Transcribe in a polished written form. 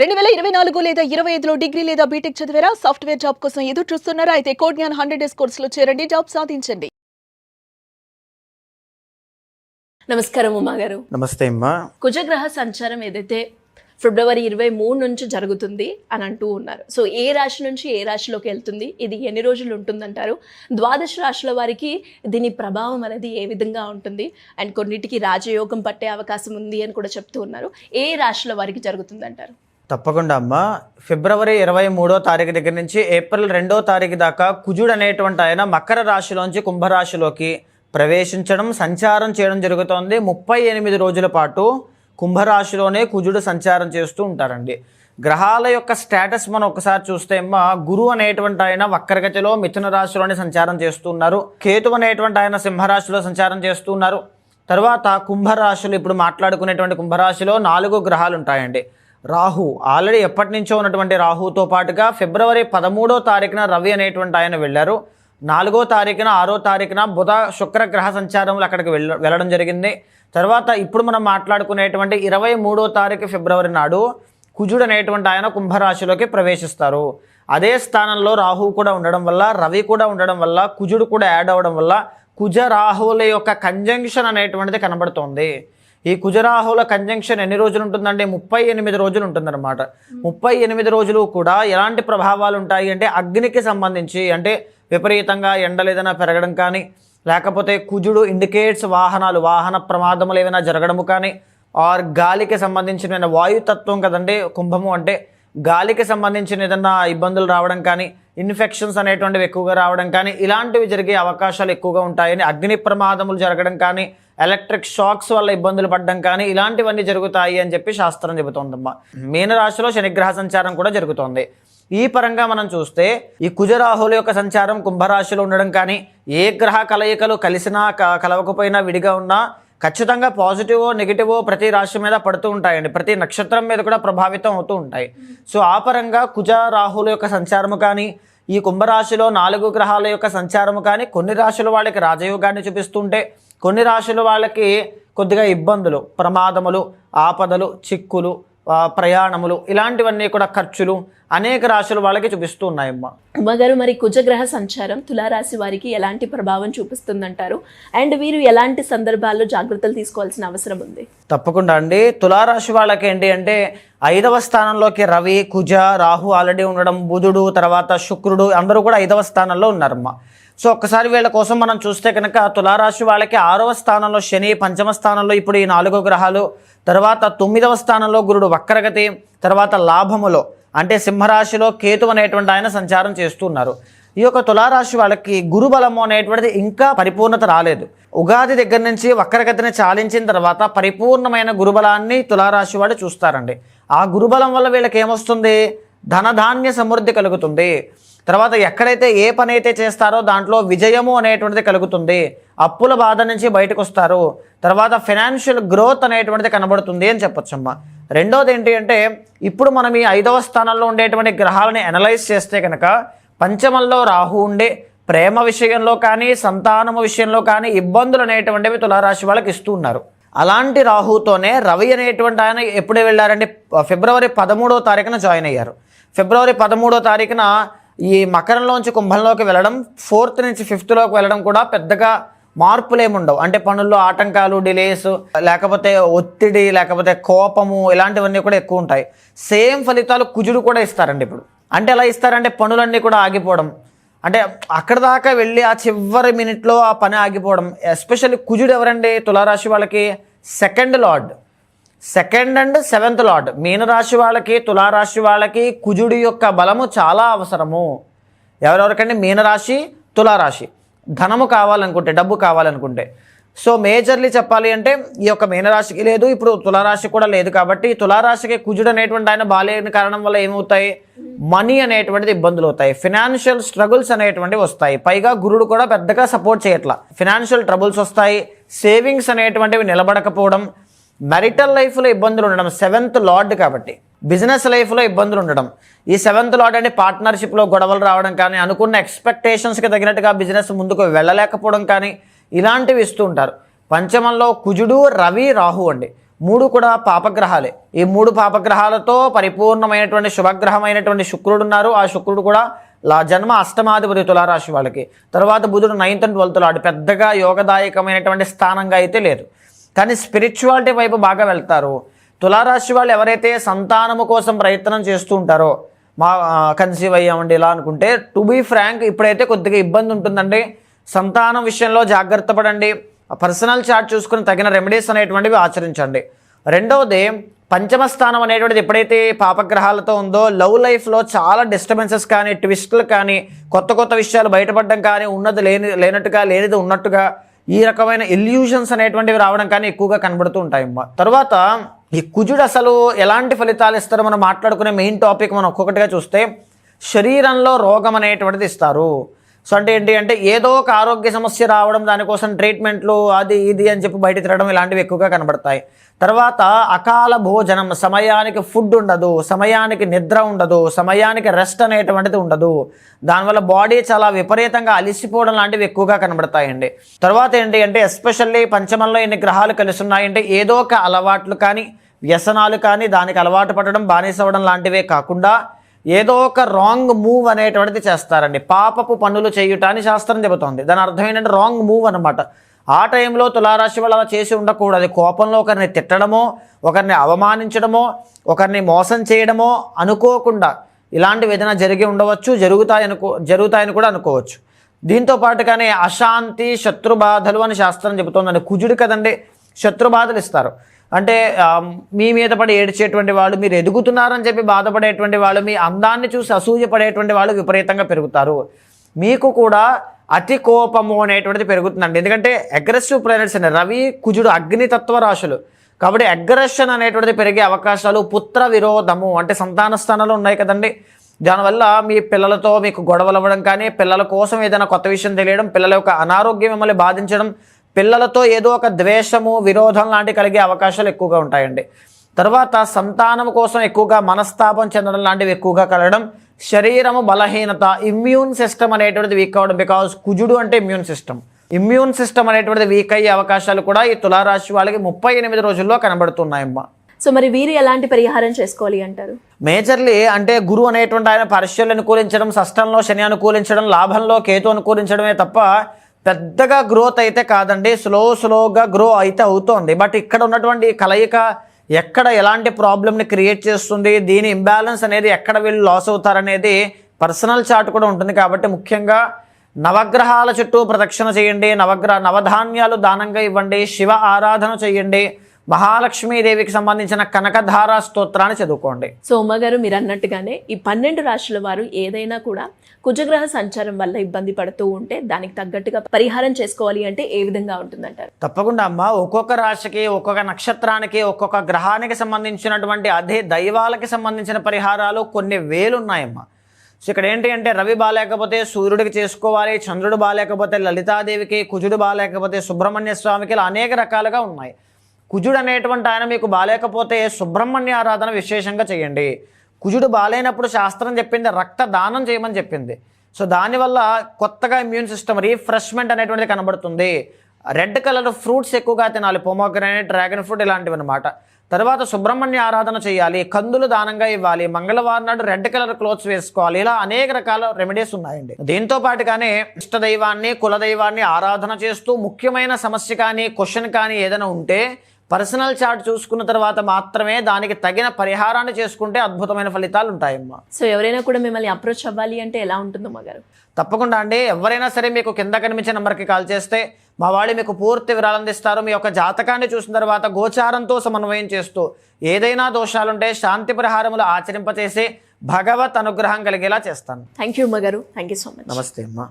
2024 లేదా 25లో డిగ్రీ లేదా బీటెక్ చదివారా? సాఫ్ట్వేర్ జాబ్ కోసం ఎదురు చూస్తున్నారా? అయితే కోడ్ జ్ఞాన్ 100 డేస్ కోర్సులో చేరండి, జాబ్ సాధించండి. నమస్కారం ఉమా గారు. నమస్తే అమ్మా. కుజగ్రహ సంచారం ఏదైతే ఫిబ్రవరి 23 నుంచి జరుగుతుంది అని అంటూ ఉన్నారు. సో ఏ రాశి నుంచి ఏ రాశిలోకి వెళ్తుంది, ఇది ఎన్ని రోజులు ఉంటుందంటారు? ద్వాదశ రాశుల వారికి దీని ప్రభావం అనేది ఏ విధంగా ఉంటుంది? అండ్ కొన్నిటికి రాజయోగం పట్టే అవకాశం ఉంది అని కూడా చెప్తూ ఉన్నారు. ఏ రాశుల వారికి జరుగుతుందంటారు? తప్పకుండా అమ్మా. ఫిబ్రవరి 23వ తారీఖు దగ్గర నుంచి ఏప్రిల్ 2వ తారీఖు దాకా కుజుడు అనేటువంటి ఆయన మకర రాశిలోంచి కుంభరాశిలోకి ప్రవేశించడం, సంచారం చేయడం జరుగుతోంది. 38 రోజుల పాటు కుంభరాశిలోనే కుజుడు సంచారం చేస్తూ ఉంటారండి. గ్రహాల యొక్క స్టేటస్ మనం ఒకసారి చూస్తే అమ్మా, గురువు అనేటువంటి ఆయన వక్రగతిలో మిథున రాశిలోనే సంచారం చేస్తున్నారు. కేతు అనేటువంటి ఆయన సింహరాశిలో సంచారం చేస్తున్నారు. తర్వాత కుంభరాశిలో ఇప్పుడు మాట్లాడుకునేటువంటి కుంభరాశిలో 4 గ్రహాలు ఉంటాయండి. రాహు ఆల్రెడీ ఎప్పటి నుంచో ఉన్నటువంటి రాహుతో పాటుగా ఫిబ్రవరి 13వ తారీఖున రవి అనేటువంటి ఆయన వెళ్ళారు. 4వ తారీఖున 6వ తారీఖున బుధ శుక్ర గ్రహ సంచారంలో అక్కడికి వెళ్ళడం జరిగింది. తర్వాత ఇప్పుడు మనం మాట్లాడుకునేటువంటి 23వ తారీఖు ఫిబ్రవరి నాడు కుజుడు అనేటువంటి ఆయన కుంభరాశిలోకి ప్రవేశిస్తారు. అదే స్థానంలో రాహు కూడా ఉండడం వల్ల, రవి కూడా ఉండడం వల్ల, కుజుడు కూడా యాడ్ అవ్వడం వల్ల కుజ రాహువుల యొక్క కంజంక్షన్ అనేటువంటిది కనబడుతోంది. ఈ కుజరాహుల కంజంక్షన్ ఎన్ని రోజులు ఉంటుందంటే 38 రోజులు ఉంటుందన్నమాట. 38 రోజులు కూడా ఎలాంటి ప్రభావాలు ఉంటాయి అంటే అగ్నికి సంబంధించి, అంటే విపరీతంగా ఎండలు ఏదైనా పెరగడం కానీ, లేకపోతే కుజుడు ఇండికేట్స్ వాహన ప్రమాదములు ఏమైనా జరగడము కానీ, ఆర్ గాలికి సంబంధించిన వాయుతత్వం కదండి కుంభము అంటే, గాలికి సంబంధించిన ఏదైనా ఇబ్బందులు రావడం కానీ, ఇన్ఫెక్షన్స్ అనేటువంటివి ఎక్కువగా రావడం కానీ, ఇలాంటివి జరిగే అవకాశాలు ఎక్కువగా ఉంటాయని, అగ్ని ప్రమాదములు జరగడం కానీ, ఎలక్ట్రిక్ షాక్స్ వల్ల ఇబ్బందులు పడడం కానీ, ఇలాంటివన్నీ జరుగుతాయి అని చెప్పి శాస్త్రం చెబుతోందమ్మా. మీనరాశిలో శనిగ్రహ సంచారం కూడా జరుగుతోంది. ఈ పరంగా మనం చూస్తే ఈ కుజరాహుల యొక్క సంచారం కుంభరాశిలో ఉండడం కానీ, ఏ గ్రహ కలయికలు కలిసినా కలవకపోయినా విడిగా ఉన్నా ఖచ్చితంగా పాజిటివో నెగిటివో ప్రతి రాశి మీద పడుతూ ఉంటాయండి. ప్రతి నక్షత్రం మీద కూడా ప్రభావితం అవుతూ ఉంటాయి. సో ఆ పరంగా కుజ రాహుల యొక్క సంచారము కానీ, ఈ కుంభరాశిలో 4 గ్రహాల యొక్క సంచారము కానీ కొన్ని రాశుల వాళ్ళకి రాజయోగాన్ని చూపిస్తుంటే, కొన్ని రాశుల వాళ్ళకి కొద్దిగా ఇబ్బందులు, ప్రమాదములు, ఆపదలు, చిక్కులు, ప్రయాణములు, ఇలాంటివన్నీ కూడా ఖర్చులు అనేక రాశుల వాళ్ళకి చూపిస్తూ ఉన్నాయమ్మా. ఉమ్మగారు, మరి కుజగ్రహ సంచారం తులారాశి వారికి ఎలాంటి ప్రభావం చూపిస్తుందంటారు? అండ్ వీరు ఎలాంటి సందర్భాల్లో జాగ్రత్తలు తీసుకోవాల్సిన అవసరం ఉంది? తప్పకుండా అండి. తులారాశి వాళ్ళకి ఏంటి అంటే 5వ స్థానంలోకి రవి, కుజ, రాహు ఆల్రెడీ ఉండడం, బుధుడు, తర్వాత శుక్రుడు అందరూ కూడా 5వ స్థానంలో ఉన్నారమ్మా. సో ఒక్కసారి వీళ్ళ కోసం మనం చూస్తే కనుక తులారాశి వాళ్ళకి 6వ స్థానంలో శని, 5వ స్థానంలో ఇప్పుడు ఈ 4 గ్రహాలు, తర్వాత 9వ స్థానంలో గురుడు వక్రగతి, తర్వాత లాభములో అంటే సింహరాశిలో కేతు అనేటువంటి ఆయన సంచారం చేస్తున్నారు. ఈ యొక్క తులారాశి వాళ్ళకి గురుబలము అనేటువంటిది ఇంకా పరిపూర్ణత రాలేదు. ఉగాది దగ్గర నుంచి వక్రగతిని చాలించిన తర్వాత పరిపూర్ణమైన గురుబలాన్ని తులారాశి వాళ్ళు చూస్తారండి. ఆ గురుబలం వల్ల వీళ్ళకి ఏమొస్తుంది? ధనధాన్య సమృద్ధి కలుగుతుంది. తర్వాత ఎక్కడైతే ఏ పని అయితే చేస్తారో దాంట్లో విజయము అనేటువంటిది కలుగుతుంది. అప్పుల బాధ నుంచి బయటకు వస్తారు. తర్వాత ఫైనాన్షియల్ గ్రోత్ అనేటువంటిది కనబడుతుంది అని చెప్పొచ్చమ్మా. రెండోది ఏంటి అంటే, ఇప్పుడు మనం ఈ 5వ స్థానంలో ఉండేటువంటి గ్రహాలని అనలైజ్ చేస్తే కనుక, పంచమంలో రాహు ఉండే ప్రేమ విషయంలో కానీ, సంతానము విషయంలో కానీ ఇబ్బందులు అనేటువంటివి తులారాశి వాళ్ళకి ఇస్తూ ఉన్నారు. అలాంటి రాహుతోనే రవి అనేటువంటి ఆయన ఎప్పుడే వెళ్ళారంటే ఫిబ్రవరి 13వ తారీఖున జాయిన్ అయ్యారు. ఫిబ్రవరి 13వ తారీఖున ఈ మకరంలోంచి కుంభంలోకి వెళ్ళడం, 4th నుంచి 5thలోకి వెళ్ళడం కూడా పెద్దగా మార్పులు ఏముండవు. అంటే పనుల్లో ఆటంకాలు, డిలేస్, లేకపోతే ఒత్తిడి, లేకపోతే కోపము, ఇలాంటివన్నీ కూడా ఎక్కువ ఉంటాయి. సేమ్ ఫలితాలు కుజుడు కూడా ఇస్తారండి ఇప్పుడు. అంటే ఎలా ఇస్తారంటే పనులన్నీ కూడా ఆగిపోవడం, అంటే అక్కడ దాకా వెళ్ళి ఆ చివరి మినిట్లో ఆ పని ఆగిపోవడం. ఎస్పెషల్లీ కుజుడు ఎవరండి తులారాశి వాళ్ళకి? 2nd lord, 2nd and 7th lord. మీనరాశి వాళ్ళకి, తులారాశి వాళ్ళకి కుజుడి యొక్క బలము చాలా అవసరము. ఎవరెవరికండి? మీనరాశి, తులారాశి. ధనము కావాలనుకుంటే, డబ్బు కావాలనుకుంటే. సో మేజర్లీ చెప్పాలి అంటే ఈ యొక్క మీనరాశికి లేదు, ఇప్పుడు తులారాశి కూడా లేదు. కాబట్టి తులారాశికి కుజుడు అనేటువంటి ఆయన బాలేని కారణం వల్ల ఏమవుతాయి? మనీ అనేటువంటిది ఇబ్బందులు అవుతాయి, ఫినాన్షియల్ స్ట్రగుల్స్ అనేటువంటివి వస్తాయి. పైగా గురుడు కూడా పెద్దగా సపోర్ట్ చేయట్లా, ఫినాన్షియల్ ట్రబుల్స్ వస్తాయి. సేవింగ్స్ అనేటువంటివి నిలబడకపోవడం, మ్యారిటల్ లైఫ్లో ఇబ్బందులు ఉండడం, 7th లార్డ్ కాబట్టి. బిజినెస్ లైఫ్లో ఇబ్బందులు ఉండడం, ఈ 7th లార్డ్ అంటే పార్ట్నర్షిప్లో గొడవలు రావడం కానీ, అనుకున్న ఎక్స్పెక్టేషన్స్కి తగినట్టుగా బిజినెస్ ముందుకు వెళ్ళలేకపోవడం కానీ, ఇలాంటివి ఇస్తూ ఉంటారు. పంచమంలో కుజుడు, రవి, రాహు అండి. మూడు కూడా పాపగ్రహాలే. ఈ మూడు పాపగ్రహాలతో పరిపూర్ణమైనటువంటి శుభగ్రహమైనటువంటి శుక్రుడు ఉన్నారు. ఆ శుక్రుడు కూడా జన్మ అష్టమాధిపతి తులారాశి వాళ్ళకి. తర్వాత బుధుడు 9th and 12th లాడు పెద్దగా యోగదాయకమైనటువంటి స్థానంగా అయితే లేదు, కానీ స్పిరిచువాలిటీ వైపు బాగా వెళ్తారు. తులారాశి వాళ్ళు ఎవరైతే సంతానము కోసం ప్రయత్నం చేస్తూ ఉంటారో, మా కన్సీవ్ అయ్యామండి ఇలా అనుకుంటే, టు బీ ఫ్రాంక్ ఇప్పుడైతే కొద్దిగా ఇబ్బంది ఉంటుందండి. సంతానం విషయంలో జాగ్రత్త పడండి. పర్సనల్ చార్ట్ చూసుకుని తగిన రెమెడీస్ అనేటువంటివి ఆచరించండి. రెండవది, పంచమ స్థానం అనేటువంటిది ఎప్పుడైతే పాపగ్రహాలతో ఉందో లవ్ లైఫ్లో చాలా డిస్టర్బెన్సెస్ కానీ, ట్విస్టులు కానీ, కొత్త కొత్త విషయాలు బయటపడడం కానీ, ఉన్నది లేనట్టుగా లేనిది ఉన్నట్టుగా ఈ రకమైన ఇల్యూషన్స్ అనేటువంటివి రావడం కానీ ఎక్కువగా కనబడుతూ ఉంటాయమ్మా. తర్వాత ఈ కుజుడు అసలు ఎలాంటి ఫలితాలు ఇస్తారో మనం మాట్లాడుకునే మెయిన్ టాపిక్ మనం ఒక్కొక్కటిగా చూస్తే, శరీరంలో రోగం అనేటువంటిది ఇస్తారు. సో అంటే ఏంటి అంటే ఏదో ఒక ఆరోగ్య సమస్య రావడం, దానికోసం ట్రీట్మెంట్లు అది ఇది అని చెప్పి బయట తిరగడం, ఇలాంటివి ఎక్కువగా కనబడతాయి. తర్వాత అకాల భోజనం, సమయానికి ఫుడ్ ఉండదు, సమయానికి నిద్ర ఉండదు, సమయానికి రెస్ట్ అనేటువంటిది ఉండదు. దానివల్ల బాడీ చాలా విపరీతంగా అలిసిపోవడం లాంటివి ఎక్కువగా కనబడతాయండి. తర్వాత ఏంటి అంటే ఎస్పెషల్లీ పంచమంలో ఎన్ని గ్రహాలు కలిసి ఉన్నాయంటే ఏదో ఒక అలవాట్లు కానీ, వ్యసనాలు కానీ, దానికి అలవాటు పడడం, బానిసవడం లాంటివే కాకుండా ఏదో ఒక రాంగ్ మూవ్ అనేటువంటిది చేస్తారండి. పాపపు పనులు చేయుట అని శాస్త్రం చెబుతోంది. దాని అర్థం ఏంటంటే రాంగ్ మూవ్ అనమాట. ఆ టైంలో తులారాశి వాళ్ళు అలా చేసి ఉండకూడదు. కోపంలో ఒకరిని తిట్టడమో, ఒకరిని అవమానించడమో, ఒకరిని మోసం చేయడమో అనుకోకుండా ఇలాంటివి ఏదైనా జరిగి ఉండవచ్చు, జరుగుతాయని కూడా అనుకోవచ్చు. దీంతో పాటుగానే అశాంతి, శత్రుబాధలు అని శాస్త్రం చెబుతోందండి. కుజుడు కదండి, శత్రుబాధలు ఇస్తారు. అంటే మీ మీద పడి ఏడ్చేటువంటి వాళ్ళు, మీరు ఎదుగుతున్నారని చెప్పి బాధపడేటువంటి వాళ్ళు, మీ అందాన్ని చూసి అసూయపడేటువంటి వాళ్ళు విపరీతంగా పెరుగుతారు. మీకు కూడా అతి కోపము అనేటువంటిది పెరుగుతుందండి. ఎందుకంటే అగ్రెసివ్ ప్లానెట్స్ అండి. రవి, కుజుడు అగ్నితత్వ రాశులు కాబట్టి అగ్రెషన్ అనేటువంటిది పెరిగే అవకాశాలు. పుత్ర విరోధము అంటే సంతాన స్థానాలు ఉన్నాయి కదండి, దానివల్ల మీ పిల్లలతో మీకు గొడవలు అవ్వడం కానీ, పిల్లల కోసం ఏదైనా కొత్త విషయం తెలియడం, పిల్లల యొక్క అనారోగ్యం మిమ్మల్ని బాధించడం, పిల్లలతో ఏదో ఒక ద్వేషము, విరోధం లాంటివి కలిగే అవకాశాలు ఎక్కువగా ఉంటాయండి. తర్వాత సంతానం కోసం ఎక్కువగా మనస్తాపం చెందడం లాంటివి ఎక్కువగా కలగడం, శరీరము బలహీనత, ఇమ్యూన్ సిస్టమ్ అనేటువంటిది వీక్ అవ్వడం. బికాజ్ కుజుడు అంటే ఇమ్యూన్ సిస్టమ్ అనేటువంటిది వీక్ అయ్యే అవకాశాలు కూడా ఈ తులారాశి వాళ్ళకి 38 రోజుల్లో కనబడుతున్నాయమ్మా. సో మరి వీరు ఎలాంటి పరిహారం చేసుకోవాలి అంటారు? మేజర్లీ అంటే గురువు అనేటువంటి ఆయన పరీక్షలు అనుకూలించడం, షష్టంలో శని అనుకూలించడం, లాభంలో కేతు అనుకూలించడమే తప్ప పెద్దగా గ్రోత్ అయితే కాదండి. స్లోగా గ్రో అయితే అవుతోంది. బట్ ఇక్కడ ఉన్నటువంటి కలయిక ఎక్కడ ఎలాంటి ప్రాబ్లమ్ని క్రియేట్ చేస్తుంది, దీని ఇంబ్యాలెన్స్ అనేది ఎక్కడ వీళ్ళు లాస్ అవుతారనేది పర్సనల్ చార్ట్ కూడా ఉంటుంది. కాబట్టి ముఖ్యంగా నవగ్రహాల చుట్టూ ప్రదక్షిణ చేయండి, నవధాన్యాలు దానంగా ఇవ్వండి, శివ ఆరాధన చేయండి, మహాలక్ష్మీదేవికి సంబంధించిన కనకధార స్తోత్రాన్ని చదువుకోండి. సో ఉమ్మగారు మీరు అన్నట్టుగానే ఈ 12 రాశుల వారు ఏదైనా కూడా కుజగ్రహ సంచారం వల్ల ఇబ్బంది పడుతూ ఉంటే దానికి తగ్గట్టుగా పరిహారం చేసుకోవాలి అంటే ఏ విధంగా ఉంటుందంటారు? తప్పకుండా అమ్మ, ఒక్కొక్క రాశికి, ఒక్కొక్క నక్షత్రానికి, ఒక్కొక్క గ్రహానికి సంబంధించినటువంటి అదే దైవాలకి సంబంధించిన పరిహారాలు కొన్ని వేలు ఉన్నాయమ్మా. సో ఇక్కడ ఏంటి అంటే రవి బాగాలేకపోతే సూర్యుడికి చేసుకోవాలి, చంద్రుడు బాగాలేకపోతే లలితాదేవికి, కుజుడు బాగాలేకపోతే సుబ్రహ్మణ్య స్వామికి, ఇలా అనేక రకాలుగా ఉన్నాయి. కుజుడు అనేటువంటి ఆయన మీకు బాగాలేకపోతే సుబ్రహ్మణ్య ఆరాధన విశేషంగా చేయండి. కుజుడు బాగాలేనప్పుడు శాస్త్రం చెప్పింది రక్తదానం చేయమని చెప్పింది. సో దానివల్ల కొత్తగా ఇమ్యూన్ సిస్టమ్ రీఫ్రెష్మెంట్ అనేటువంటిది కనబడుతుంది. రెడ్ కలర్ ఫ్రూట్స్ ఎక్కువగా తినాలి, పొమోగ్రానేట్, డ్రాగన్ ఫ్రూట్ ఇలాంటివి అనమాట. తర్వాత సుబ్రహ్మణ్య ఆరాధన చేయాలి, కందులు దానంగా ఇవ్వాలి, మంగళవారం నాడు రెడ్ కలర్ క్లోత్స్ వేసుకోవాలి. ఇలా అనేక రకాల రెమెడీస్ ఉన్నాయండి. దీంతో పాటుగానే ఇష్టదైవాన్ని, కులదైవాన్ని ఆరాధన చేస్తూ ముఖ్యమైన సమస్య కానీ, క్వశ్చన్ కానీ ఏదైనా ఉంటే పర్సనల్ చార్ట్ చూసుకున్న తర్వాత మాత్రమే దానికి తగిన పరిహారాన్ని చేసుకుంటే అద్భుతమైన ఫలితాలు ఉంటాయమ్మా. సో ఎవరైనా కూడా మిమ్మల్ని అప్రోచ్ అవ్వాలి అంటే ఎలా ఉంటుందో మగారు? తప్పకుండా అండి, ఎవరైనా సరే మీకు కింద కనిపించే నెంబర్కి కాల్ చేస్తే మా వాళ్ళు మీకు పూర్తి వివరాలు అందిస్తారు. మీ యొక్క జాతకాన్ని చూసిన తర్వాత గోచారంతో సమన్వయం చేస్తూ ఏదైనా దోషాలుంటే శాంతి పరిహారములు ఆచరింపచేసి భగవత్ అనుగ్రహం కలిగేలా చేస్తాను. థ్యాంక్ యూ మగారు, థ్యాంక్ యూ సో మచ్. నమస్తే అమ్మా.